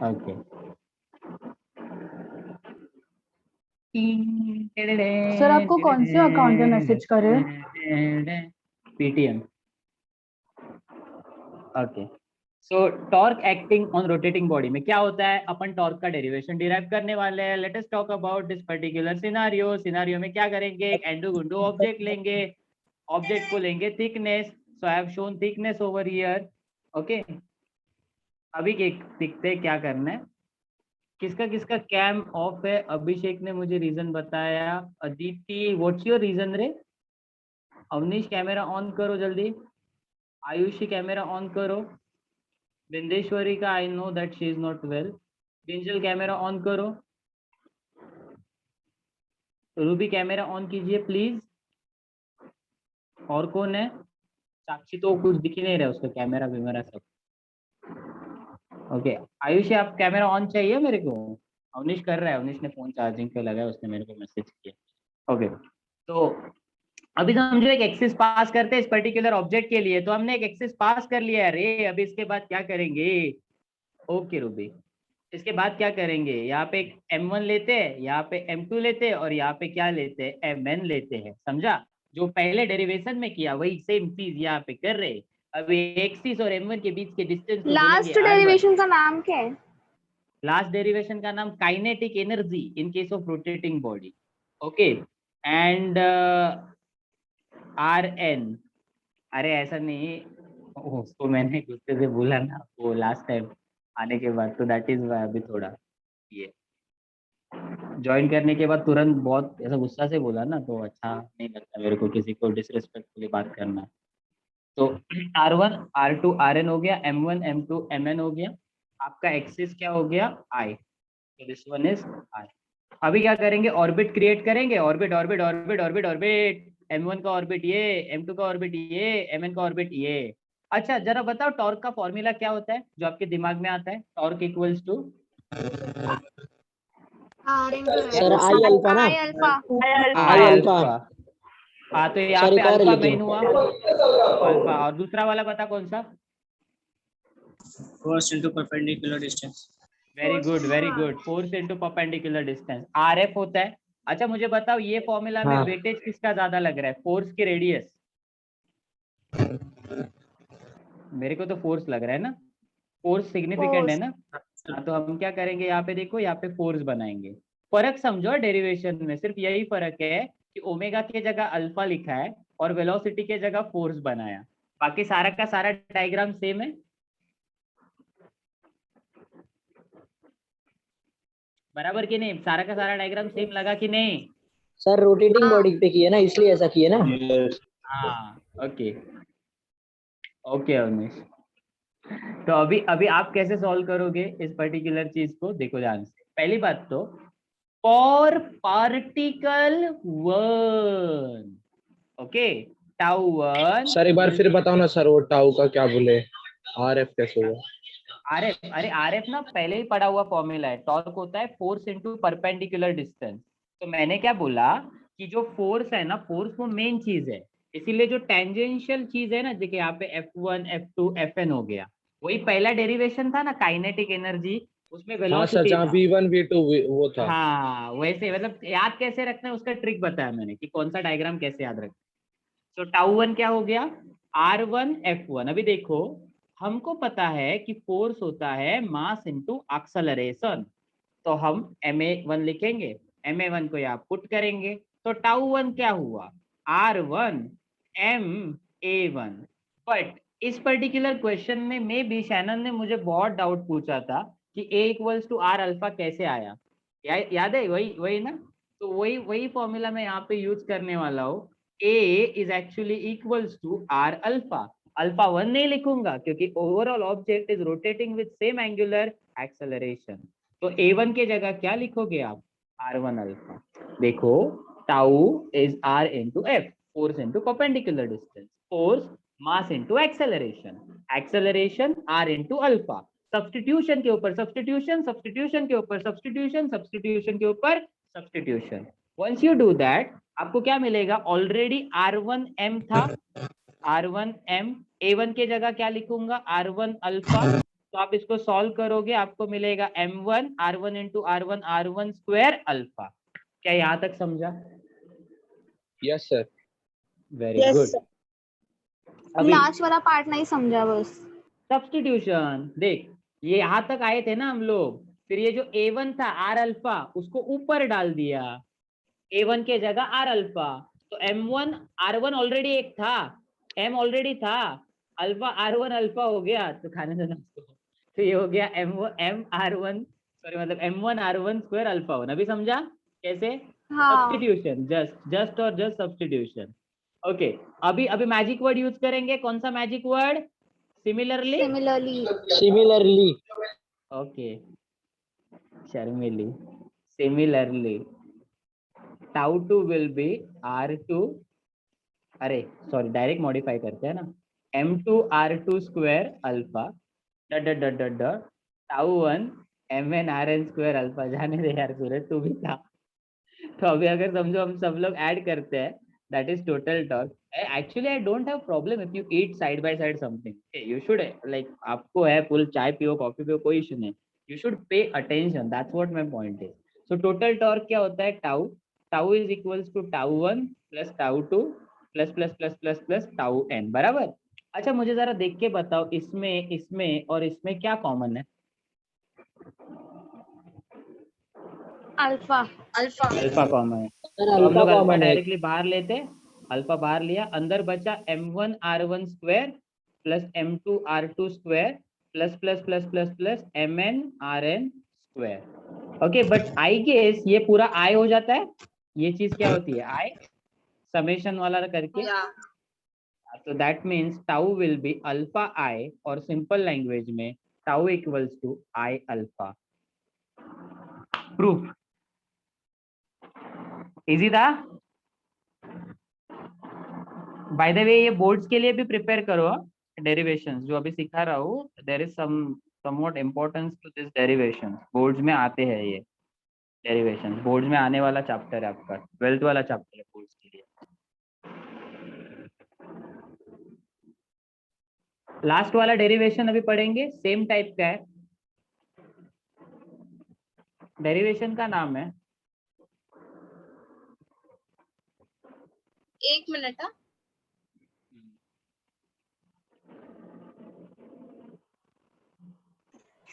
Okay, sir आपको कौन से अकाउंट पे मैसेज करे? Paytm. Okay, so torque acting on rotating body में क्या होता है, अपन टॉर्क का डेरिवेशन डिराइव करने वाले हैं। Let us talk about this particular scenario. Scenario में क्या करेंगे, एक एंडो गुंडो ऑब्जेक्ट लेंगे, ऑब्जेक्ट को लेंगे thickness, so I have shown thickness over here. Okay, अभी दिखते हैं क्या करना है। किसका किसका कैम ऑफ है? अभिषेक ने मुझे रीजन बताया। अदिति, व्हाट्स योर रीजन रे? अवनीश कैमरा ऑन करो जल्दी। आयुषी कैमरा ऑन करो। बिंदेश्वरी का I know that she is not well. डिंजल कैमरा ऑन करो। रूबी कैमरा ऑन कीजिए प्लीज। और कौन है? साक्षी तो कुछ दिख ही नहीं रहा, उसका कैमरा वैमरा सब। ओके, आयुषी आप कैमरा ऑन चाहिए मेरे को। अवनीश कर रहा है, अवनीश ने फोन चार्जिंग पे लगाया, उसने मेरे को मैसेज किया। ओके, तो अभी तो हम जो एक एक्सिस पास करते हैं इस पर्टिकुलर ऑब्जेक्ट के लिए, तो हमने एक एक्सिस पास कर लिया है रे। अभी इसके बाद क्या करेंगे? ओके रूबी, इसके बाद क्या करेंगे, यहाँ पे एक M1 लेते हैं, यहाँ पे M2 लेते हैं, और यहाँ पे क्या लेते हैं, Mn लेते हैं। समझा? जो पहले डेरिवेशन में किया वही सेम चीज यहाँ पे कर रहे हैं। अभी एक्सिस और M1 के बीच के डिस्टेंस को बोलेंगे लास्ट R1। डेरिवेशन का नाम क्या है? लास्ट डेरिवेशन का नाम kinetic energy in case of rotating body. Okay, and Rn, अरे ऐसा नहीं, उसको मैंने गुस्से से बोला ना वो लास्ट टाइम आने के बाद, तो दैट इज अभी थोड़ा ये ज्वाइन करने के बाद तुरंत बहुत ऐसा गुस्सा से बोला ना, तो अच्छा नहीं लगता मेरे को किसी को डिसरिस्पेक्टफुली बात करना। तो R1 R2 Rn हो गया, M1 M2 Mn हो गया। आपका एक्सिस क्या हो गया? I, तो दिस वन इज I। अभी क्या करेंगे, ऑर्बिट क्रिएट करेंगे। Orbit orbit orbit orbit orbit, M1 का ऑर्बिट ये, M2 का ऑर्बिट ये, Mn का ऑर्बिट ये। अच्छा जरा बताओ टॉर्क का फॉर्मूला क्या होता है जो आपके दिमाग में आता है? Torque equals to sir I alpha ना, आई अल्फा। हाँ, तो यहाँ सर पे एक और है अल्फा लेकिन मेन हुआ, तो अल्फा। और दूसरा वाला पता कौन सा? Force into perpendicular distance. Very good very good, force into perpendicular distance, RF होता है। अच्छा मुझे बताओ ये फॉर्मूला में हाँ। वेटेज किसका ज्यादा लग रहा है, फोर्स की रेडियस? मेरे को तो फोर्स लग रहा है ना, फोर्स सिग्निफिकेंट है ना। हाँ, तो हम क्या करेंगे, यहाँ पे देखो, यहाँ पे फोर्स बनाएंगे। फर्क समझो डेरिवेशन में, सिर्फ यही फर्क है कि ओमेगा के जगह अल्फा लिखा है और वेलोसिटी के जगह फोर्स बनाया। बाकी सारा का सारा डायग्राम सेम है। बराबर कि नहीं? सारा का सारा डायग्राम सेम लगा कि नहीं? सर रोटेटिंग बॉडी पे किए ना, इसलिए ऐसा किए ना। हाँ, ओके ओके अवनीश। तो अभी अभी आप कैसे सॉल्व करोगे इस पर्टिकुलर चीज को? देखो ध्यान से, पहली बात तो for particle 1, okay, tau 1। Sir एक बार फिर बताओ ना सर, वो टाउ का क्या बोले, RF कैसे हुआ? RF, अरे RF ना पहले ही पढ़ा हुआ फॉर्मूला है। टॉर्क होता है फोर्स इनटू परपेंडिकुलर डिस्टेंस। तो मैंने क्या बोला कि जो फोर्स है ना, फोर्स वो मेन चीज है, इसीलिए जो टेंजेंशियल चीज है ना, देखिए यहाँ पे F1 F2 Fn हो गया, वही पहला डेरिवेशन था ना काइनेटिक एनर्जी, उसमें हाँ सर, वेलोसिटी जहाँ था। V1 V2 वो था। हाँ वैसे, मतलब याद कैसे रखना है उसका ट्रिक बताया मैंने कि कौन सा डायग्राम कैसे याद रखना। तो टाउ 1 क्या हो गया, R1 F1। अभी देखो हमको पता है कि फोर्स होता है मास इनटू एक्सेलरेशन, तो हम ma1 लिखेंगे, ma1 को यहाँ पुट करेंगे, तो टाउ 1 क्या हुआ, R1 ma1। बट इस पर्टिकुलर क्वेश्चन में मे बी शैनन ने मुझे बहुत डाउट पूछा था कि A equals to R alpha कैसे आया, याद है? वही वही ना, तो वही वही फॉर्मूला मैं यहाँ पे यूज करने वाला हूँ। A is actually equals to R alpha. Alpha 1 नहीं लिखूंगा क्योंकि overall object is rotating with same angular acceleration. तो A1 के जगह क्या लिखोगे आप, R1 अल्फा। देखो tau is R into F, force into perpendicular distance, force mass into acceleration, acceleration R into alpha. Substitution के ऊपर सब्सटीट्यूशन, सब्सटीट्यूशन के ऊपर सब्सटीट्यूशन, सब्सटीट्यूशन के ऊपर substitution. Once you do that आपको क्या मिलेगा, ऑलरेडी R1M था, R1M, A1 के जगह क्या लिखूंगा, R1 अल्फा तो आप इसको सॉल्व करोगे, आपको मिलेगा m1 r1 into r1 square alpha. क्या यहाँ तक समझा? Yes sir. Very Yes, good. sir. अभी लास्ट वाला पार्ट नहीं समझा बस। सब्स्टिट्यूशन देख, ये यहाँ तक आए थे ना हम लोग, फिर ये जो a1 था r अल्फा उसको ऊपर डाल दिया, a1 के जगह r अल्फा, तो m1 r1 ऑलरेडी एक था, m ऑलरेडी था, अल्फा r1 अल्फा हो गया, तो खाने देना उसको। तो ये हो गया m r1 सॉरी मतलब m1 r1 square alpha one. अभी समझा कैसे? हाँ सब्स्टिट्यूशन, जस्ट और जस्ट सब्स्टिट्यूशन। ओके, अभी अभी मैजिक वर्ड यूज करेंगे। कौन सा magic word? Similarly. Similarly. Similarly. Okay, Sharmili. Similarly tau two will be r2, अरे सॉरी डायरेक्ट मॉडिफाई करते हैं ना, m2 r2 square alpha dot dot dot dot dot tau one mn rn square alpha. जाने दे यार सूरज, तू भी था। तो अभी अगर समझो हम सब लोग ऐड करते हैं, that is total torque. Actually I don't have problem if you eat side by side something, you should like, आपको है फुल चाय पियो कॉफी पियो कोई इशू नहीं, you should pay attention, that's what my point is. So total torque क्या होता है? Tau, tau is equals to tau one plus tau two plus plus plus plus plus tau n, बराबर। अच्छा मुझे जरा देख के बताओ, इसमें इसमें और इसमें क्या कॉमन है? अल्फा। अल्फा कॉमन है, Sir, तो हम alpha लोग अल्फा common है। डायरेक्टली बाहर लेते, अल्फा बाहर लिया, अंदर बचा m1 r1 square plus m2 r2 square plus plus plus plus plus mn rn square. Okay, but I guess ये पूरा आई हो जाता है, ये चीज क्या होती है? आई समेशन वाला करके। तो that means tau will be alpha I, और सिंपल लैंग्वेज में tau equals to I alpha. Proof easy था। बाय द वे ये बोर्ड्स के लिए भी प्रिपेयर करो, डेरिवेशंस जो अभी सिखा रहा हूँ, there is somewhat importance to this derivations, boards में आते हैं ये डेरिवेशंस, बोर्ड्स में आने वाला चैप्टर है आपका, 12th वाला चैप्टर है बोर्ड्स के लिए। लास्ट वाला डेरिवेशन अभी पढ़ेंगे, सेम टाइप का है, डेरिवेशन का नाम है, एक मिनट।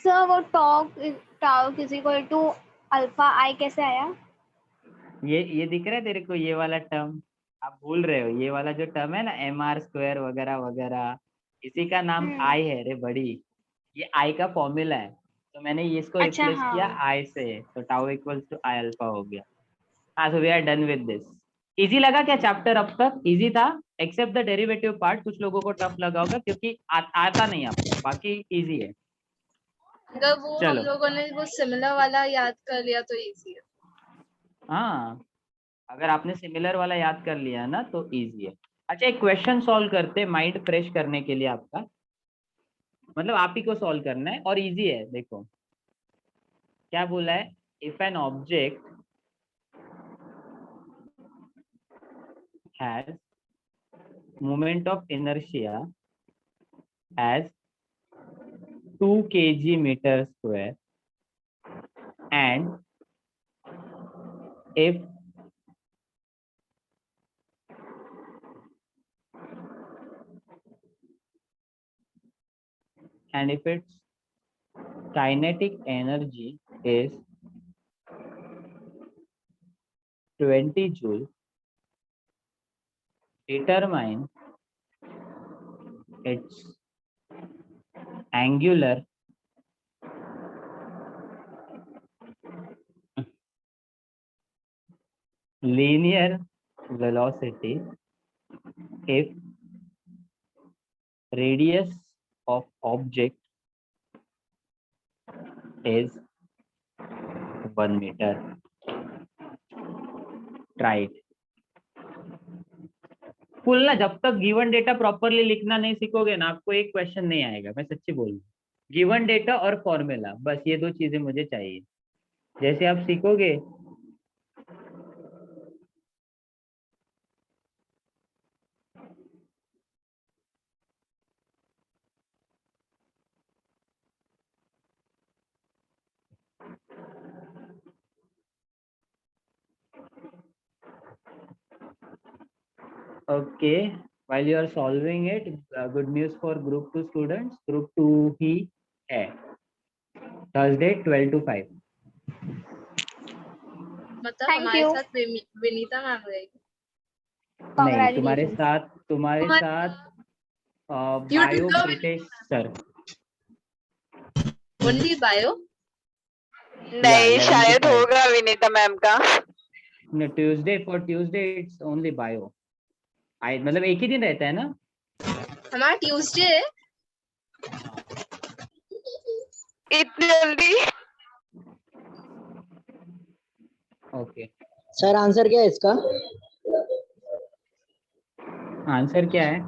सर वो tau is equal to alpha I कैसे आया? ये दिख रहा है तेरे को, ये वाला टर्म आप भूल रहे हो, ये वाला जो टर्म है ना mr स्क्वायर वगैरह वगैरह, इसी का नाम आई है रे बड़ी, ये आई का फॉर्मूला है, तो मैंने ये इसको अच्छा रिप्लेस हाँ। किया आई से, तो tau equals to I alpha हो गया। हाँ, so we are done with this. Easy लगा क्या चैप्टर? अब तक इजी था एक्सेप्ट द डेरिवेटिव पार्ट, कुछ लोगों को टफ लगा होगा क्योंकि आता नहीं आपको, बाकी इजी है। अगर वो हम चलो लोगों ने वो सिमिलर वाला याद कर लिया तो इजी है। हाँ, अगर आपने सिमिलर वाला याद कर लिया ना तो इजी है। अच्छा एक क्वेश्चन सॉल्व करते, माइंड फ्रेश करने के लिए आपका, मतलब आप ही को सॉल्व करना है और इजी है। देखो क्या बोला है, if an object has moment of inertia as 2 kg meter square and if its kinetic energy is 20 joule, determine its angular linear velocity if radius of object is 1 meter. Try it. Full ना, जब तक given data properly लिखना नहीं सीखोगे ना, आपको एक question नहीं आएगा, मैं सच्ची बोल रहा हूँ। गिवन डेटा और फॉर्मूला, बस ये दो चीजें मुझे चाहिए। जैसे आप सीखोगे Okay, while you are solving it, good news for group 2 students. Group 2 ही है Thursday 12 to 5. मतलब Thank हमारे you. साथ विनीता मैम रहेगी। नहीं, तुम्हारे Congratulations. साथ You bio deserve it. Pritesh sir. Only bio? नहीं 11 to शायद 5. होगा विनीता मैम का। No, Tuesday it's only bio. मतलब एक ही दिन रहता है ना? हमारा ट्यूसडे है। इतनी जल्दी? ओके, सर आंसर क्या है इसका? आंसर क्या है?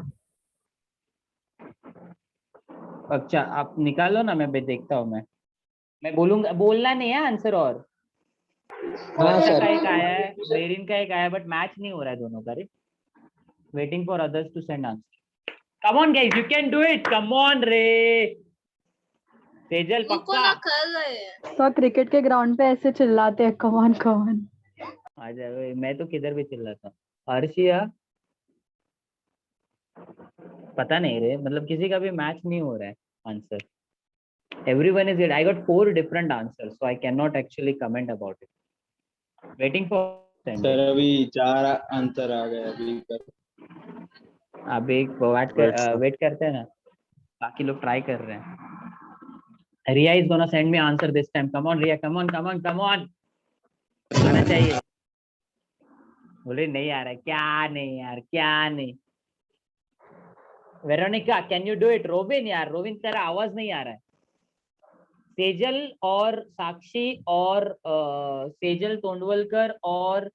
अच्छा आप निकालो ना, मैं देखता हूँ। मैं बोलूंगा, बोलना नहीं है आंसर। और वर्षा सर। का एक आया है, रेरिन का एक आया है, बट मैच नहीं हो रहा है दोनों का। Waiting for others to send answer. Come on guys, you can do it. Come on रे तेजल, रुको पक्का ना, कर रहे हैं। सर क्रिकेट के ग्राउंड पे ऐसे चिल्लाते हैं कमान कमान। आ जाए, मैं तो किधर भी चिल्लाता हूँ। अर्शिया पता नहीं रे, मतलब किसी का भी मैच नहीं हो रहा है answer. Everyone is it. I got 4 different answers, so I cannot actually comment about it. Waiting for send sir it. अभी 4 आंसर आ गए अभी तक। अब एक वेट करते हैं ना, बाकी लोग ट्राई कर रहे हैं। रिया is gonna send me answer this time. Come on Riya, come on. आना चाहिए। बोले नहीं आ रहा है, क्या नहीं यार, क्या नहीं। Veronica can you do it? Robin यार, रोबिन तेरा आवाज नहीं आ रहा है। सेजल और साक्षी और सेजल तोंडवलकर और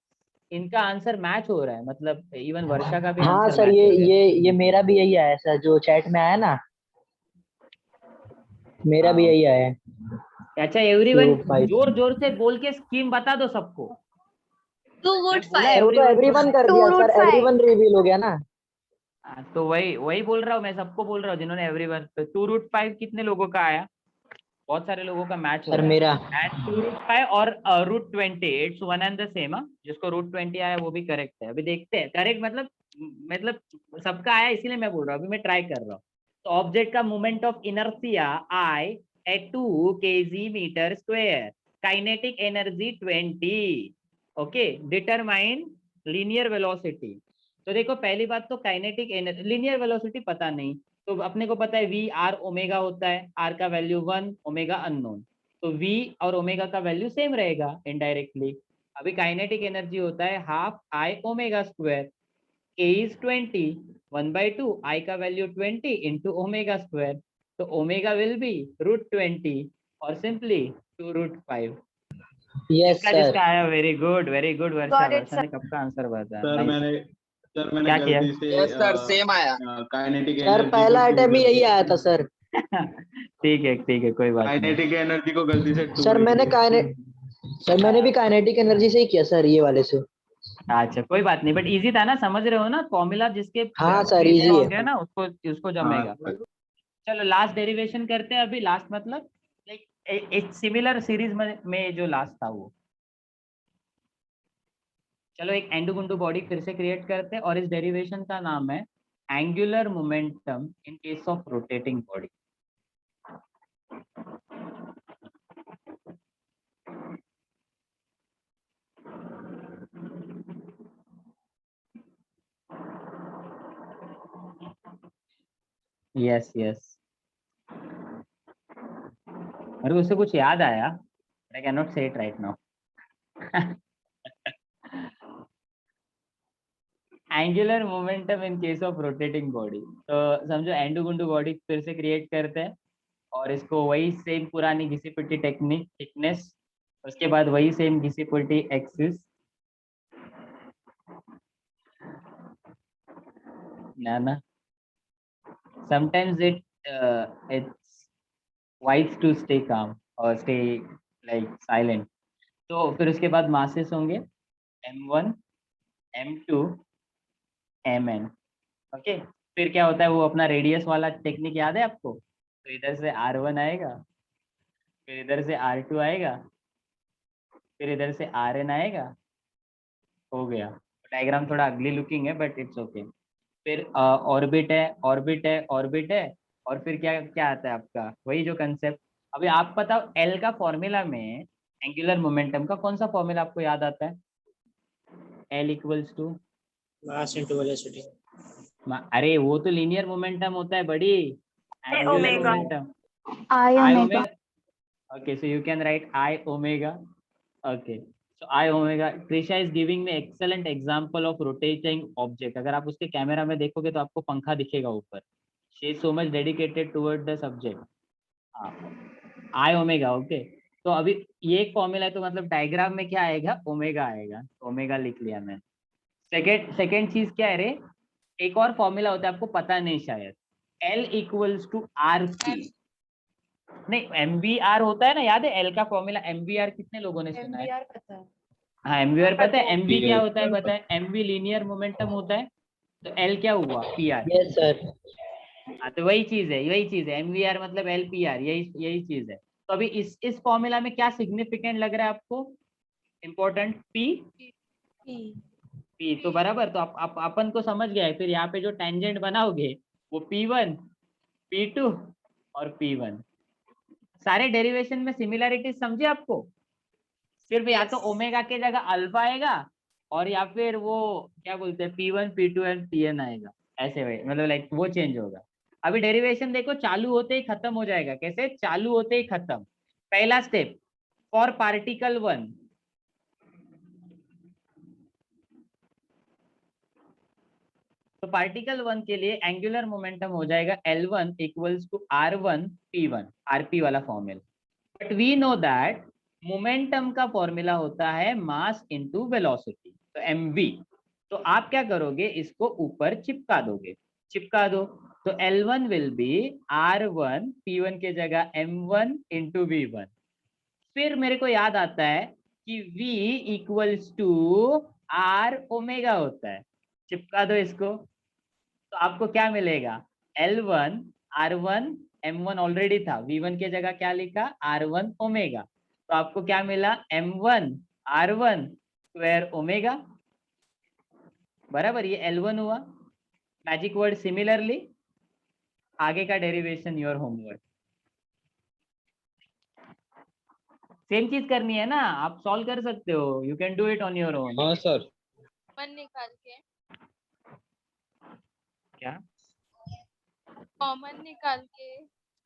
इनका आंसर मैच हो रहा है, मतलब इवन वर्षा का भी हाँ आंसर सर, मैच हो रहा है। ये मेरा भी यही आया सर, जो चैट में आया ना, मेरा भी यही आया है। अच्छा एवरीवन, 2 जोर जोर से बोल के स्कीम बता दो सबको। 2 root बोला 5। सर वो तो एवरीवन कर 2 दिया root सर, 5. एवरीवन रिवील हो गया ना। तो वही बोल रहा हूँ, मैं सबको बोल रहा हूँ जिन्होंने एवरीवन। तो 2√5 कितने लोगों का आया? बहुत सारे लोगों का मैच हो सर रहा है। मेरा एंड 2√5 और √20, it's one and the same. जिसको √20 आया वो भी करेक्ट है। अभी देखते हैं, करेक्ट मतलब सबका आया, इसीलिए मैं बोल रहा हूँ। अभी मैं ट्राई कर रहा हूँ। तो ऑब्जेक्ट का moment of inertia I at 2 kg/m², kinetic energy 20। Okay, determine linear velocity. तो देखो पहली बात तो काइनेटिक एनर्जी, लीनियर वेलोसिटी पता नहीं, तो अपने को पता है वी आर ओमेगा होता है, आर का वैल्यू 1, ओमेगा अननोन, तो वी और ओमेगा का वैल्यू सेम रहेगा इनडायरेक्टली। अभी काइनेटिक एनर्जी होता है हाफ आई ओमेगा स्क्वायर, के इज 20, 1/2, आई का वैल्यू 20 इंटू ओमेगा स्क्वायर, तो ओमेगा विल बी √20 और सिंपली 2√5। Yes sir. जिसका आया very good Varsha. Got it, वर्षा ने कब का आंसर बताया? Sir Nice. मैंने क्या किया? गलती से यस सर सेम आया। काइनेटिक सर एनर्जी पहला अटेम्प्ट यही आया था सर। ठीक है, कोई बात नहीं। काइनेटिक एनर्जी को गलती से सर मैंने भी काइनेटिक एनर्जी से ही किया सर, ये वाले से। अच्छा कोई बात नहीं, बट इजी था ना, समझ रहे हो ना? फॉर्मूला जिसके हाँ सर, base easy का हो है। गया ना, उसको जमेगा। चलो लास्ट डेरिवेशन करते हैं अभी। लास्ट मतलब एक सिमिलर सीरीज में जो लास्ट था वो। चलो एक एंडू गुंडू बॉडी फिर से क्रिएट करते हैं, और इस डेरिवेशन का नाम है angular momentum in case of rotating body. Yes अरे उससे कुछ याद आया, आई कैन नॉट से it right now. Angular momentum in case of rotating body. तो समझो एंडू गुंडू बॉडी फिर से क्रिएट करते हैं, और इसको वही सेम पुरानी घिसी पिटी टेक्निक, थिकनेस, उसके बाद वही सेम घिसी पिटी एक्सिस ना। Sometimes it's wise to stay calm or stay like silent. तो फिर उसके बाद मासेस होंगे M1, M2, Mn। ओके, फिर क्या होता है, वो अपना रेडियस वाला टेक्निक याद है आपको? तो इधर से R1 आएगा, फिर इधर से R2 आएगा, फिर इधर से Rn आएगा, हो गया। बट डायग्राम थोड़ा अगली लुकिंग है बट इट्स ओके। फिर ऑर्बिट है, ऑर्बिट है, ऑर्बिट है, और फिर क्या क्या आता है आपका, वही जो कंसेप्ट। अभी आप बताओ एल का फॉर्मूला में एंगुलर मोमेंटम का कौन सा फॉर्मूला आपको याद आता है? L equals to, mass into velocity. अरे वो तो लीनियर मोमेंटम होता है buddy, angular omega. Momentum I I omega. omega. Okay, so you can write I omega. Okay, so I omega. Trisha is giving me excellent example of rotating object. अगर आप उसके camera में देखोगे तो आपको पंखा दिखेगा ऊपर। She is so much dedicated toward the subject. हाँ, I omega. Okay. तो अभी ये एक फॉर्मूला है, तो मतलब डायग्राम में क्या आएगा, ओमेगा आएगा, ओमेगा लिख लिया मैंने। सेकेंड चीज क्या है रे, एक और फॉर्मूला होता है आपको पता नहीं शायद, L equals to R P. नहीं, MVR होता है ना, याद है एल का फॉर्मूला MVR, कितने लोगों ने सुना है? हाँ MVR पता है। MV क्या होता है पता है? MV लीनियर मोमेंटम होता है, तो L क्या हुआ, PR। Yes sir. हाँ तो वही चीज है, MVR मतलब LPR, यही चीज है। तो अभी इस फॉर्मूला में क्या सिग्निफिकेंट लग रहा है आपको, इम्पोर्टेंट, P तो बराबर, तो आप अपन को समझ गया है। फिर यहाँ पे जो टेंजेंट बनाओगे वो P1, P2 और P1। सारे डेरिवेशन में सिमिलैरिटीज समझे आपको? सिर्फ या तो ओमेगा के जगह अल्फा आएगा, और या फिर वो क्या बोलते हैं P1, P2 एंड Pn आएगा, ऐसे वही मतलब लाइक वो चेंज होगा। अभी डेरिवेशन देखो, चालू होते ही खत्म हो जाएगा। कैसे चालू होते ही खत्म? पहला स्टेप, फॉर पार्टिकल 1, तो पार्टिकल 1 के लिए एंगुलर मोमेंटम हो जाएगा L1 equals to R1 P1, RP वाला formula. But we know that momentum का फॉर्मूला होता है मास इनटू वेलोसिटी, तो mv। तो आप क्या करोगे, इसको ऊपर चिपका दोगे, चिपका दो, तो L1 will be R1 P1 के जगह M1 इंटू V1। फिर मेरे को याद आता है कि V equals to R omega होता है, चिपका दो इसको, तो आपको क्या मिलेगा, L1 R1 M1 ऑलरेडी था, V1 के जगह क्या लिखा, R1 ओमेगा, तो आपको क्या मिला, M1 R1 स्क्वायर ओमेगा, बराबर, ये L1 हुआ। मैजिक वर्ड सिमिलरली, आगे का डेरिवेशन योर होमवर्क। सेम चीज करनी है ना, आप सॉल्व कर सकते हो, you can do it on your own. हाँ सर। कॉमन निकाल के, क्या, कॉमन निकाल के।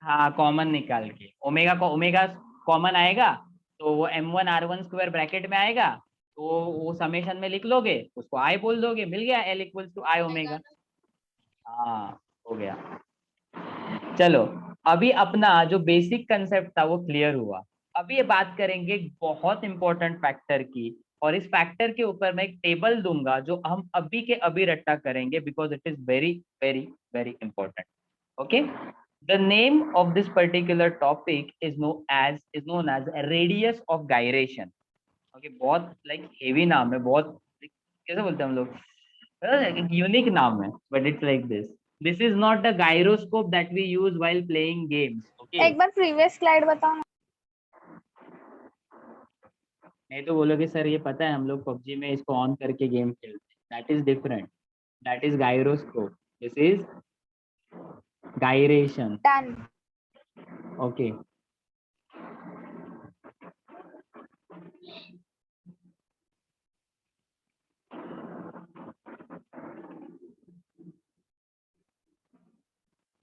हाँ कॉमन निकाल के, ओमेगा को ओमेगा कॉमन आएगा तो वो M1 R1 स्क्वायर ब्रैकेट में आएगा, तो वो समेशन में लिख लोगे, उसको आई बोल दोगे, मिल गया L equals to I omega. हाँ हो गया। चलो अभी अपना जो बेसिक कंसेप्ट था वो क्लियर हुआ। अभी ये बात करेंगे बहुत इंपॉर्टेंट फैक्टर की, और इस फैक्टर के ऊपर मैं एक टेबल दूंगा जो हम अभी के अभी रट्टा करेंगे, because it is very very very important. Okay, the name of this particular topic is known as radius of gyration. Okay, बहुत लाइक हेवी नाम है, बहुत कैसे बोलते हैं हम लोग, यूनिक नाम है, but it's like this is not the gyroscope that we use while playing games. Okay, एक बार प्रीवियस स्लाइड बताओ ना। नहीं तो बोलोगे सर ये पता है हम लोग पबजी में इसको ऑन करके गेम खेलते हैं, that is different, that is gyroscope, this is gyration. Done. Okay,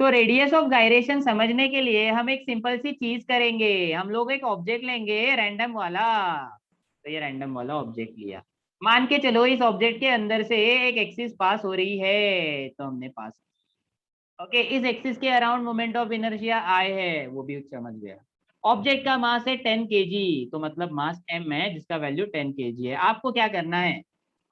तो रेडियस ऑफ गायरेशन समझने के लिए हम एक सिंपल सी चीज करेंगे, हम लोग एक ऑब्जेक्ट लेंगे रैंडम वाला। तो ये रैंडम वाला ऑब्जेक्ट लिया, मान के चलो इस ऑब्जेक्ट के अंदर से एक एक्सिस पास हो रही है, तो हमने पास। ओके, इस एक्सिस के around moment of inertia I है, वो भी समझ गया। ऑब्जेक्ट का मास है 10 kg, तो मतलब मास m है जिसका वैल्यू 10 kg है। आपको क्या करना है,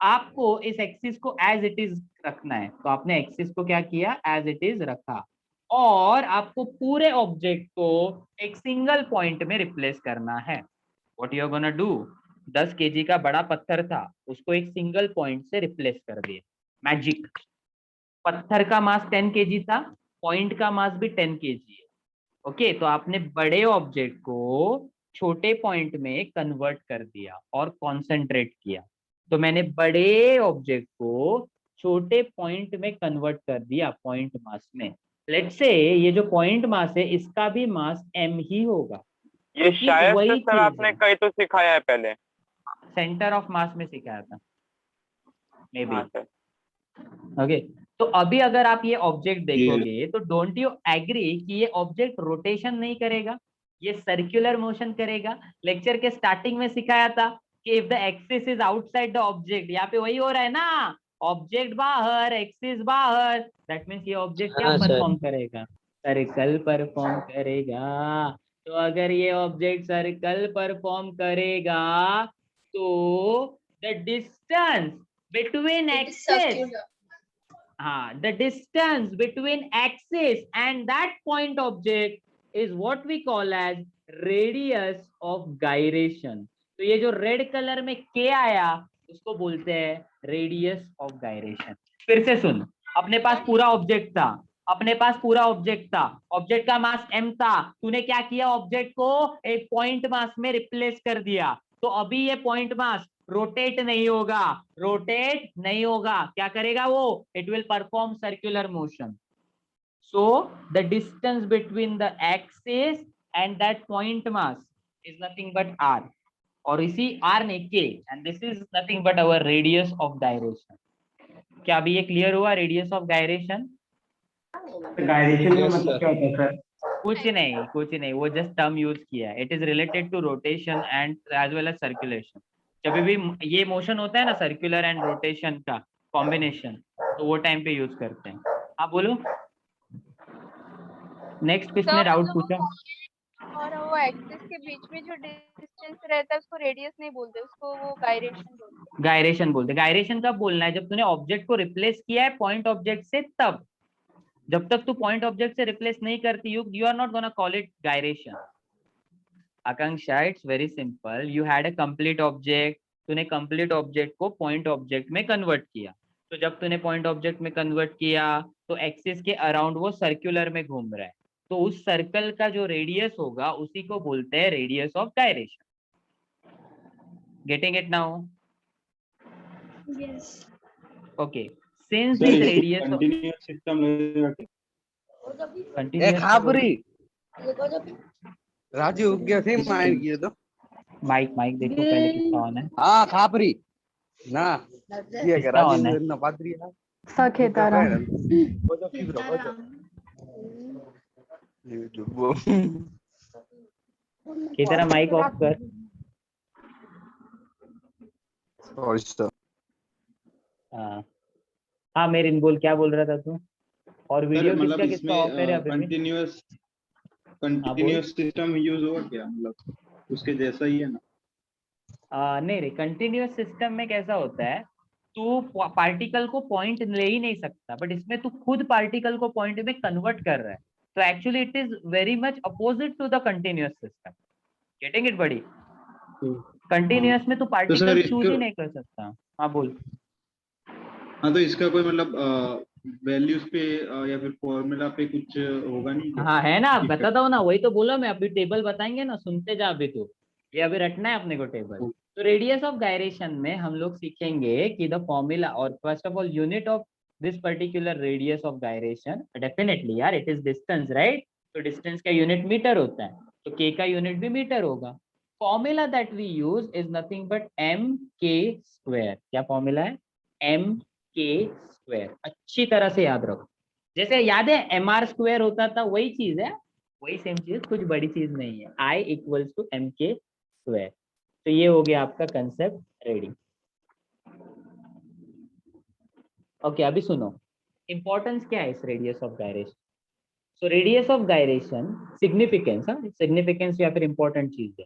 आपको इस एक्सिस को एज इट इज रखना है, तो आपने एक्सिस को क्या किया, एज इट इज रखा, और आपको पूरे ऑब्जेक्ट को एक सिंगल पॉइंट में रिप्लेस करना है। What you are gonna do, 10 kg का बड़ा पत्थर था, उसको एक सिंगल पॉइंट से रिप्लेस कर दिया, मैजिक। पत्थर का मास 10 kg था, पॉइंट का मास भी 10 kg है। ओके, तो आपने बड़े ऑब्जेक्ट को छोटे पॉइंट में कन्वर्ट कर दिया और कॉन्सेंट्रेट किया। तो मैंने बड़े ऑब्जेक्ट को छोटे पॉइंट में कन्वर्ट कर दिया, पॉइंट मास में। लेट्स से ये जो पॉइंट मास है इसका भी मास m ही होगा, ये क्योंकि शायद से वही सर चीज आपने है। कहीं तो सिखाया है पहले। सेंटर ऑफ मास में सिखाया था मे बी। हाँ सर। ओके, तो अभी अगर आप ये ऑब्जेक्ट देखोगे तो डोंट यू एग्री कि ये ऑब्जेक्ट रोटेशन नहीं करेगा, ये सर्कुलर मोशन करेगा। लेक्चर के स्टार्टिंग में सिखाया था कि if the axis is outside the object, यहाँ पे वही हो रहा है ना, ऑब्जेक्ट बाहर एक्सिस बाहर, दैट मीन्स ये ऑब्जेक्ट क्या हाँ सर। परफॉर्म करेगा, सर्कल परफॉर्म करेगा। तो अगर ये ऑब्जेक्ट सर्कल परफॉर्म करेगा तो द डिस्टेंस बिटवीन एक्सिस, हाँ, the distance between axis and that point object is what we call as radius of gyration। तो ये जो रेड कलर में k आया उसको बोलते हैं रेडियस ऑफ गायरेशन। फिर से सुन, अपने पास पूरा ऑब्जेक्ट था, ऑब्जेक्ट का मास m था, तूने क्या किया, ऑब्जेक्ट को एक पॉइंट मास में रिप्लेस कर दिया। तो अभी ये पॉइंट मास रोटेट नहीं होगा, क्या करेगा वो, it will perform circular motion. So the distance between the axis and that point mass is nothing but r, और इसी r ने k, and this is nothing but our radius of gyration. क्या अभी ये क्लियर हुआ, radius of gyration? Gyration में मतलब क्या होता है सर? कुछ नहीं, वो जस्ट टर्म यूज किया है। It is related to rotation and as well as circulation. जब भी ये मोशन होता है ना, सर्कुलर एंड रोटेशन का कॉम्बिनेशन, तो वो टाइम पे यूज करते हैं। आप बोलो, नेक्स्ट किसने डाउट पूछा? और वो एक्सिस के बीच में जो डिस्टेंस रहता है उसको रेडियस नहीं बोलते, उसको वो गायरेशन बोलते गायरेशन बोलते। गायरेशन कब बोलना है, जब तूने ऑब्जेक्ट को रिप्लेस किया है पॉइंट ऑब्जेक्ट से, तब। जब तक तू पॉइंट ऑब्जेक्ट से रिप्लेस नहीं करती, you are not gonna call it gyration. Akanksha, it's very simple. You had a complete object, तूने कंप्लीट ऑब्जेक्ट को पॉइंट ऑब्जेक्ट में कन्वर्ट किया। तो जब तूने पॉइंट ऑब्जेक्ट में कन्वर्ट किया तो एक्सिस के अराउंड वो सर्कुलर में घूम रहा है, तो उस सर्कल का जो रेडियस होगा उसी को बोलते हैं radius of gyration. Getting it now? Yes. Okay, since this radius of continuous system लगेगा क्या? कंटीन्यूअस राजू उग गया थे माइंड किए तो माइक देखो पहले किसका ऑन है। हाँ खापरी ना ये किसका राजू ऑन है? ना पादरी है सखेताराम। वो तो फिर वो तो ये जो वो कि तेरा माइक ऑफ कर। और सर हाँ मेरे बोल, क्या बोल रहा था तू? और वीडियो मतलब किसका किसका ऑफ है रे अभी भी? कंटीन्यूअस सिस्टम यूज होगा क्या, मतलब उसके जैसा ही है ना? नहीं रे, कंटिन्यूअस सिस्टम में कैसा होता है, तू पार्टिकल को पॉइंट ले ही नहीं सकता, बट इसमें तू खुद पार्टिकल को पॉइंट में कन्वर्ट कर रहा है। तो actually it is very much opposite to the continuous system. Getting it buddy? Continuous में तू पार्टिकल चूज ही नहीं कर सकता। हाँ बोल। हाँ तो इसका कोई मतलब वैल्यूज पे या फिर फॉर्मूला पे कुछ होगा नहीं क्या? हाँ है ना, बताता हूँ ना, वही तो बोला मैं। अभी टेबल बताएंगे ना, सुनते जा अभी तू, ये अभी रटना है अपने को टेबल। तो रेडियस ऑफ गायरेशन में हम लोग सीखेंगे कि द फॉर्मूला, और first of all unit of this particular radius of gyration, definitely यार इट इज डिस्टेंस, राइट? तो डिस्टेंस का यूनिट मीटर होता है, तो के का यूनिट भी मीटर होगा। Formula that we use is nothing but m k square. क्या फॉर्मूला है? M k square. अच्छी तरह से याद रखो, जैसे याद है एम आर स्क्वायर होता था, वही चीज है, वही सेम चीज, कुछ बड़ी चीज नहीं है। I equals to M k square. तो ये हो गया आपका कंसेप्ट रेडी। ओके, अभी सुनो इंपॉर्टेंस क्या है इस radius of gyration. So radius of gyration significance, significance या फिर इंपॉर्टेंट चीज है।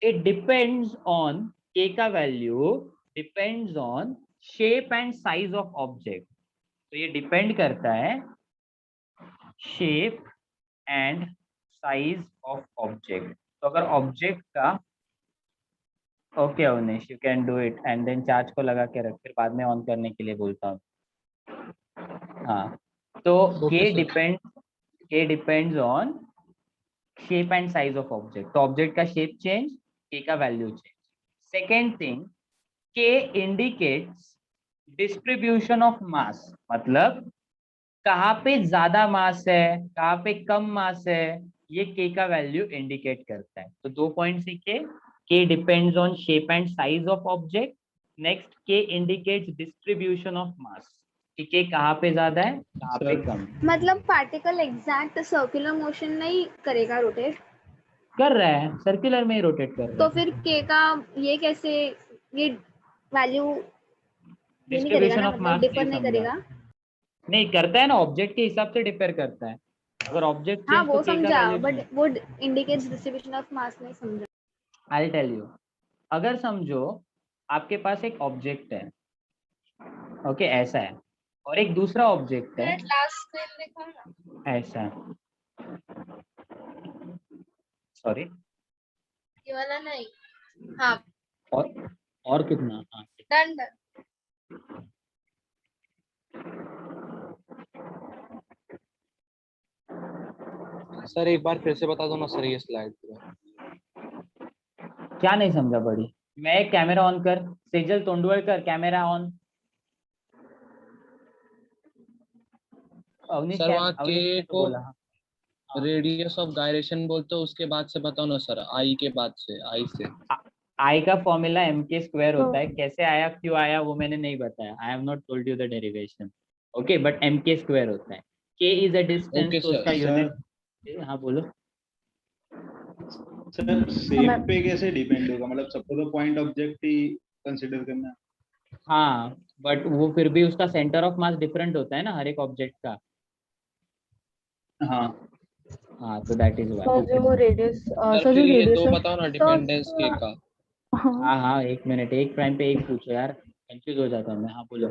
इट डिपेंड्स ऑन, के का value depends on shape and size of object. तो ये डिपेंड करता है shape and size of object. तो अगर ऑब्जेक्ट का, okay Avneesh you can do it and then charge को लगा के रख, फिर बाद में ऑन करने के लिए बोलता हूँ। हाँ, तो के depends on shape and size of object. तो ऑब्जेक्ट का शेप चेंज, के का value change. Second thing, K indicates distribution of mass, मतलब कहाँ पे ज्यादा मास है, कहाँ पे कम मास है, ये K का वैल्यू इंडिकेट करता है। तो 2 पॉइंट सीखे। K depends on shape and size of object. Next, K indicates distribution of mass, कि K कहाँ पे ज्यादा है, कहाँ पे Sir, कम। मतलब पार्टिकल एग्जैक्ट सर्कुलर मोशन नहीं करेगा रोटेट, कर रहा है, सर्कुलर में ही रोटेट कर रहा तो है। फिर के का ये कैसे, ये वैल्यू ये नहीं करेगा डिस्ट्रीब्यूशन ना, ऑफ मतलब मास डिफर नहीं नहीं समझा। करेगा। नहीं करता है ना, ऑब्जेक्ट के हिसाब से डिफर करता है। अगर ऑब्जेक्ट हाँ चेंज तो वो K का समझा, वैल्यू। बट वो इंडिकेट्स डिस्ट्रीब्यूशन ऑफ मास नहीं समझा। आई टेल यू, अगर समझो आपके पास एक ऑब्जेक्ट है, ओके ऐसा है, और एक दूसरा ऑब्जेक्ट है लास्ट स्क्रीन दिखाओ ना, ऐसा, सॉरी, ये वाला नहीं। हाँ और कितना, हाँ डन डन। सर एक बार फिर से बता दो ना सर ये स्लाइड। क्या नहीं समझा बड़ी। मैं कैमरा ऑन कर, Sejal Tondwalkar camera on. Avnish sir वहाँ अवनीश के ने तो को बोला। हाँ। रेडियस ऑफ गायरेशन बोलते हो, उसके बाद से बताओ ना सर, आई के बाद से, आई से। आई का फॉर्मूला mk स्क्वायर होता है, तो- कैसे आया क्यों आया वो मैंने नहीं बताया, I have not told you the derivation, okay, but mk square होता है। k is a distance, okay तो उसका सर। यूनिट। हाँ बोलो। सर शेप पे कैसे डिपेंड होगा, मतलब सबको तो पॉइंट ऑब्जेक्ट ही कंसीडर करना है। हाँ बट वो फिर भी उसका सेंटर ऑफ मास डिफरेंट होता है ना हर एक ऑब्जेक्ट का। हाँ हाँ तो दैट इज तो वाई। जो रेडियस सर सर जो फिर ये रेडियस दो है, बताओ ना तो डिपेंडेंस के का। हाँ हाँ हाँ एक मिनट, एक टाइम पे एक पूछो यार, कंफ्यूज हो जाता हूँ मैं। हाँ बोलो,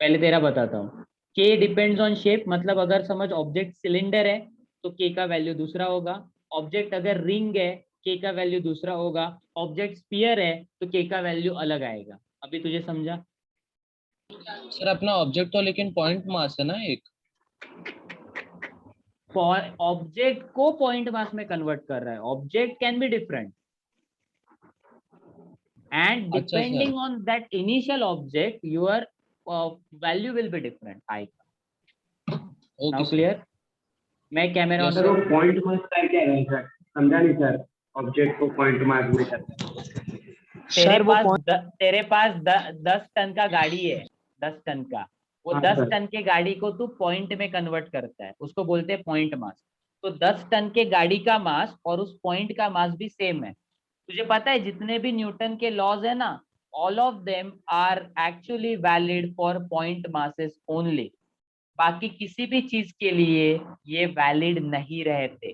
पहले तेरा बताता हूँ। k डिपेंड्स ऑन शेप, मतलब अगर समझ ऑब्जेक्ट सिलेंडर है तो k का वैल्यू दूसरा होगा। ऑब्जेक्ट अगर रिंग है k का वैल्यू दूसरा होगा। ऑब्जेक्ट स्फीयर है तो k का वैल्यू अलग आएगा। अभी तुझे समझा? सर अपना ऑब्जेक्ट तो लेकिन पॉइंट मास है ना एक। ऑब्जेक्ट को पॉइंट मास में कन्वर्ट कर रहा है, object can be different and अच्छा sir. depending on that initial object your value will be different I का। Okay now sir. clear? मैं कैमरा ऑन Yes, कर। sir. पॉइंट मास का क्या है सर, समझा नहीं सर, ऑब्जेक्ट को पॉइंट मास में करते हैं। तेरे सर वो पास point- तेरे पास 10 टन का गाड़ी है, 10 टन का, वो हाँ 10 सर। टन के गाड़ी को तू पॉइंट में कन्वर्ट करता है, उसको बोलते हैं पॉइंट मास। तो 10 टन के गाड़ी का मास और उस पॉइंट का मास भी सेम है। तुझे पता है जितने भी न्यूटन के लॉज है ना, all of them are actually valid for point masses only. बाकी किसी भी चीज के लिए ये वैलिड नहीं रहते,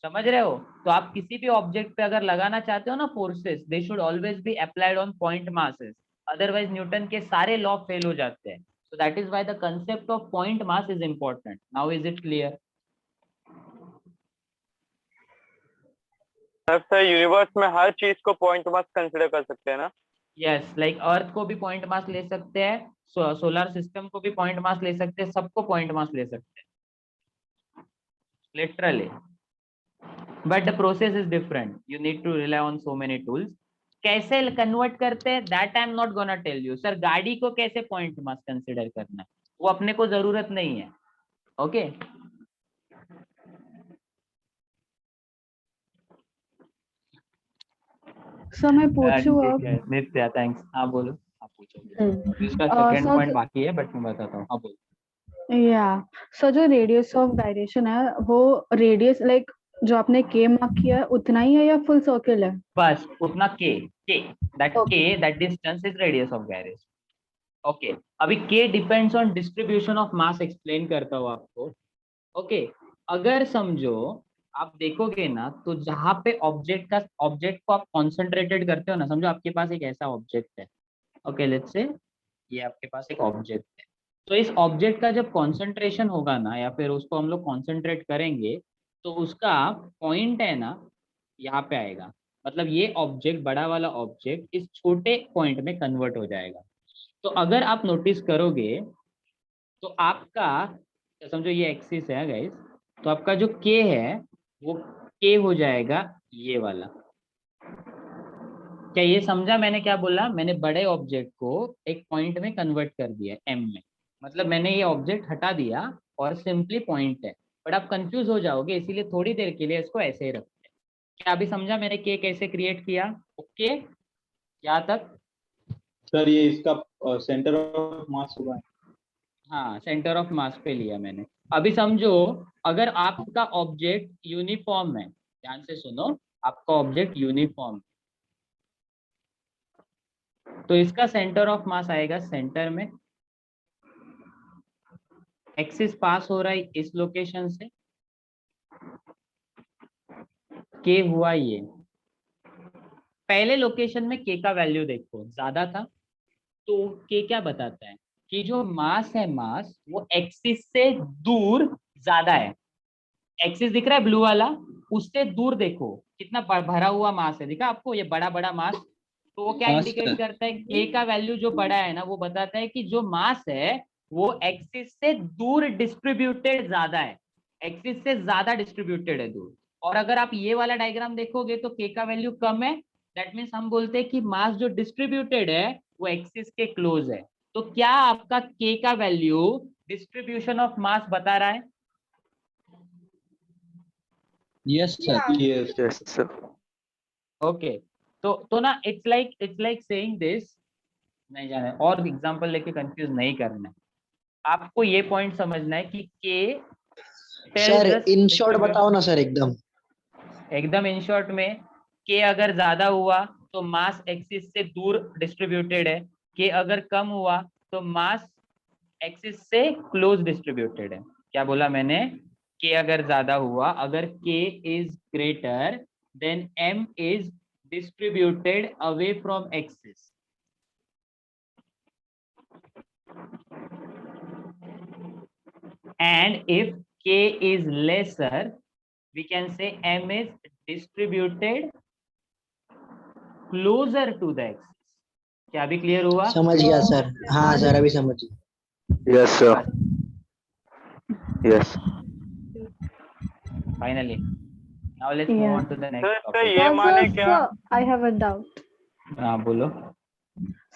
समझ रहे हो? तो आप किसी भी ऑब्जेक्ट पे अगर लगाना चाहते हो ना forces, they should always be applied on point masses, otherwise Newton के सारे लॉ फेल हो जाते हैं। So that is why the concept of point mass is important. Now is it clear? Sir universe में हर चीज को पॉइंट मास कंसिडर कर सकते हैं ना? यस, लाइक अर्थ को भी पॉइंट मास ले सकते हैं, सोलर सिस्टम को भी पॉइंट मास ले सकते हैं, सबको पॉइंट मास ले सकते हैं literally, but the process is different, you need to rely on so many tools. कैसे कन्वर्ट करते हैं that I am not gonna tell you. Sir गाड़ी को कैसे पॉइंट मास कंसिडर करना है वो अपने को जरूरत नहीं है, ओके? सर मैं पूछूं अब? नित्या थैंक्स। हाँ बोलो, आप पूछो। इसका सर सेकंड पॉइंट बाकी है बट मैं बताता हूँ। हाँ बोलो। या सर जो रेडियस ऑफ गायरेशन है, वो रेडियस लाइक जो आपने के मार्क किया है उतना ही है या फुल सर्किल है? बस उतना k, Okay. that distance is radius of gyration, okay. अभी k depends on distribution of mass, explain करता हूँ आपको, ओके। अगर समझो आप देखोगे ना, तो जहां पे ऑब्जेक्ट को आप कॉन्सेंट्रेटेड करते हो ना, समझो आपके पास एक ऐसा ऑब्जेक्ट है, ओके लेट्स से ये आपके पास एक ऑब्जेक्ट है। तो इस ऑब्जेक्ट का जब कॉन्सेंट्रेशन होगा ना, या फिर उसको हम लोग कॉन्सेंट्रेट करेंगे, तो उसका पॉइंट है ना यहाँ पे आएगा, मतलब ये ऑब्जेक्ट, बड़ा वाला ऑब्जेक्ट इस छोटे पॉइंट में कन्वर्ट हो जाएगा। तो अगर आप नोटिस करोगे तो आपका, समझो ये एक्सिस है गाइस, तो आपका जो k है वो k हो जाएगा ये वाला, क्या ये समझा मैंने क्या बोला? मैंने बड़े ऑब्जेक्ट को एक पॉइंट में कन्वर्ट कर दिया एम में, मतलब मैंने ये ऑब्जेक्ट हटा दिया और सिंपली पॉइंट है, बट आप कंफ्यूज हो जाओगे, इसीलिए थोड़ी देर के लिए इसको ऐसे ही रखते हैं। क्या अभी समझा मैंने के कैसे क्रिएट किया? ओके, यहाँ तक? सर ये इसका सेंटर ऑफ मास हुआ है। हाँ, सेंटर ऑफ मास पे लिया मैंने। अभी समझो, अगर आपका ऑब्जेक्ट यूनिफॉर्म है, ध्यान से सुनो, आपका ऑब्जेक्ट यूनिफॉर्म, तो इसका सेंटर ऑफ मास आएगा सेंटर में, एक्सिस पास हो रहा है इस लोकेशन से, के हुआ ये। पहले लोकेशन में के का वैल्यू देखो ज्यादा था, तो के क्या बताता है कि जो मास है, मास वो एक्सिस से दूर ज्यादा है। एक्सिस दिख रहा है ब्लू वाला, उससे दूर देखो कितना भरा हुआ मास है, दिखा आपको ये बड़ा बड़ा मास? तो वो क्या हाँ, इंडिकेट सर। करता है? के का वैल्यू जो बड़ा है ना, वो बताता है कि जो मास है वो एक्सिस से दूर डिस्ट्रीब्यूटेड ज्यादा है, एक्सिस से ज्यादा डिस्ट्रीब्यूटेड है दूर। और अगर आप ये वाला डायग्राम देखोगे तो के का वैल्यू कम है, दैट मीन्स हम बोलते हैं कि मास जो डिस्ट्रीब्यूटेड है वो एक्सिस के क्लोज है। तो क्या आपका के का वैल्यू डिस्ट्रीब्यूशन ऑफ मास बता रहा है? Yes sir. Yes sir. Okay, तो ना इट्स लाइक सेइंग दिस, नहीं जाने और एग्जांपल लेके कंफ्यूज नहीं करना है, आपको ये पॉइंट समझना है कि के सर इन शॉर्ट बताओ ना सर, एकदम इन शॉर्ट में, के अगर ज्यादा हुआ तो मास एक्सिस से दूर डिस्ट्रीब्यूटेड है, के अगर कम हुआ तो मास एक्सिस से क्लोज डिस्ट्रीब्यूटेड है। क्या बोला मैंने? के अगर ज्यादा हुआ, अगर k is greater than m is distributed away from axis. And if k is lesser, we can say m is distributed closer to the axis. क्या अभी क्लियर हुआ? समझ गया सर। हाँ सर, अभी समझ गया। Yes sir. Yes. Finally, now let's move Yeah. on to the next sir topic. ये माने क्या? I have a doubt. हाँ बोलो।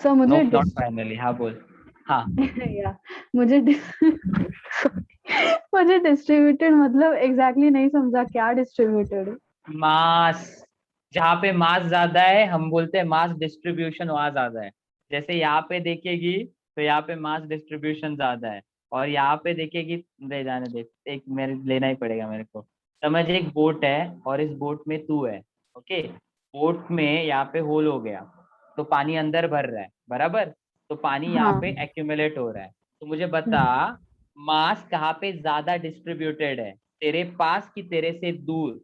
So मुझे No, not finally. हाँ बोल। हाँ। yeah, मुझे मुझे डिस्ट्रीब्यूटेड मतलब एग्जैक्टली नहीं समझा, क्या डिस्ट्रीब्यूटेड? मास, जहाँ पे मास ज्यादा है हम बोलते हैं मास डिस्ट्रीब्यूशन वहां ज्यादा है। जैसे यहाँ पे देखेगी तो यहाँ पे मास डिस्ट्रीब्यूशन ज्यादा है, और यहाँ पे देखेगी, ले जाने दे, एक मेरे लेना ही पड़ेगा मेरे को। समझ, एक बोट है और इस बोट में तू है, ओके? बोट में यहाँ पे होल हो गया तो पानी अंदर भर रहा है, बराबर? तो पानी यहाँ हाँ। पे एक्यूमुलेट हो रहा है, तो मुझे बता मास कहाँ पे ज्यादा डिस्ट्रीब्यूटेड है, तेरे पास कि तेरे से दूर?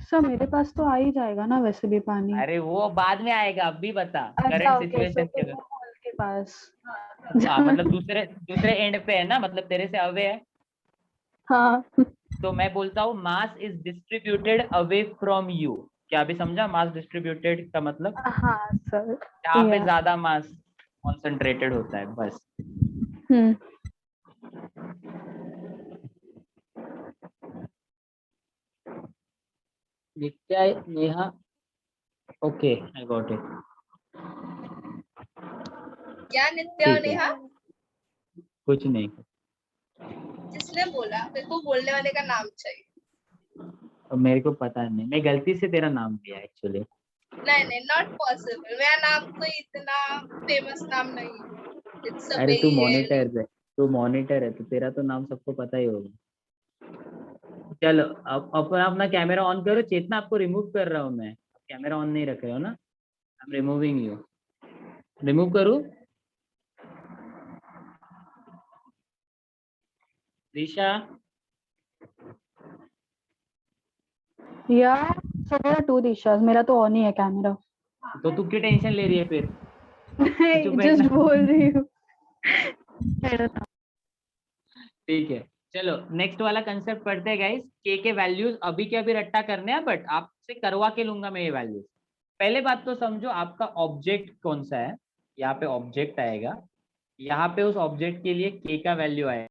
सर मेरे पास तो आ ही जाएगा ना वैसे भी पानी। अरे वो बाद में आएगा, अभी बता करंट अच्छा ओके, सिचुएशन के लिए। होल के पास। हाँ मतलब दूसरे एंड पे है ना, मतलब तेरे से अवे है। हाँ। तो मैं बोलता हूँ mass is distributed away from you. क्या अभी समझा मास डिस्ट्रीब्यूटेड का मतलब? हाँ सर। जहाँ पे ज्यादा मास कॉन्सेंट्रेटेड होता है, बस। Nitya, Neha, okay I got it. क्या नित्या और ठीक है। नेहा? कुछ नहीं। जिसने बोला मेरे को बोलने वाले का नाम चाहिए। अब मेरे को पता नहीं, मैं गलती से तेरा नाम लिया एक्चुअली। नहीं नहीं, नॉट पॉसिबल, मेरा नाम कोई इतना फेमस नाम नहीं है। It's a अरे तू very मॉनिटर है, तू मॉनिटर है तो तेरा तो नाम सबको पता ही होगा। चलो अब अपना कैमरा ऑन करो। चेतना, आपको रिमूव कर रहा हूँ मैं, कैमरा ऑन नहीं रख रहे हो ना? I am removing you. Remove करूँ? दिशा, या सर मेरा 2 दिशाज, मेरा तो ऑन ही है कैमरा। तो तू क्यों टेंशन ले रही है फिर? चुप जस्ट बैठना। बोल रही हूँ। ठीक है, चलो नेक्स्ट वाला कंसेप्ट पढ़ते हैं गाइस। के वैल्यूज अभी के अभी रट्टा करने हैं, बट आपसे करवा के लूंगा मैं ये वैल्यूज। पहले बात तो समझो, आपका ऑब्जेक्ट कौन सा है। यहाँ पे ऑब्जेक्ट आएगा, यहाँ पे उस ऑब्जेक्ट के लिए के का वैल्यू आएगा।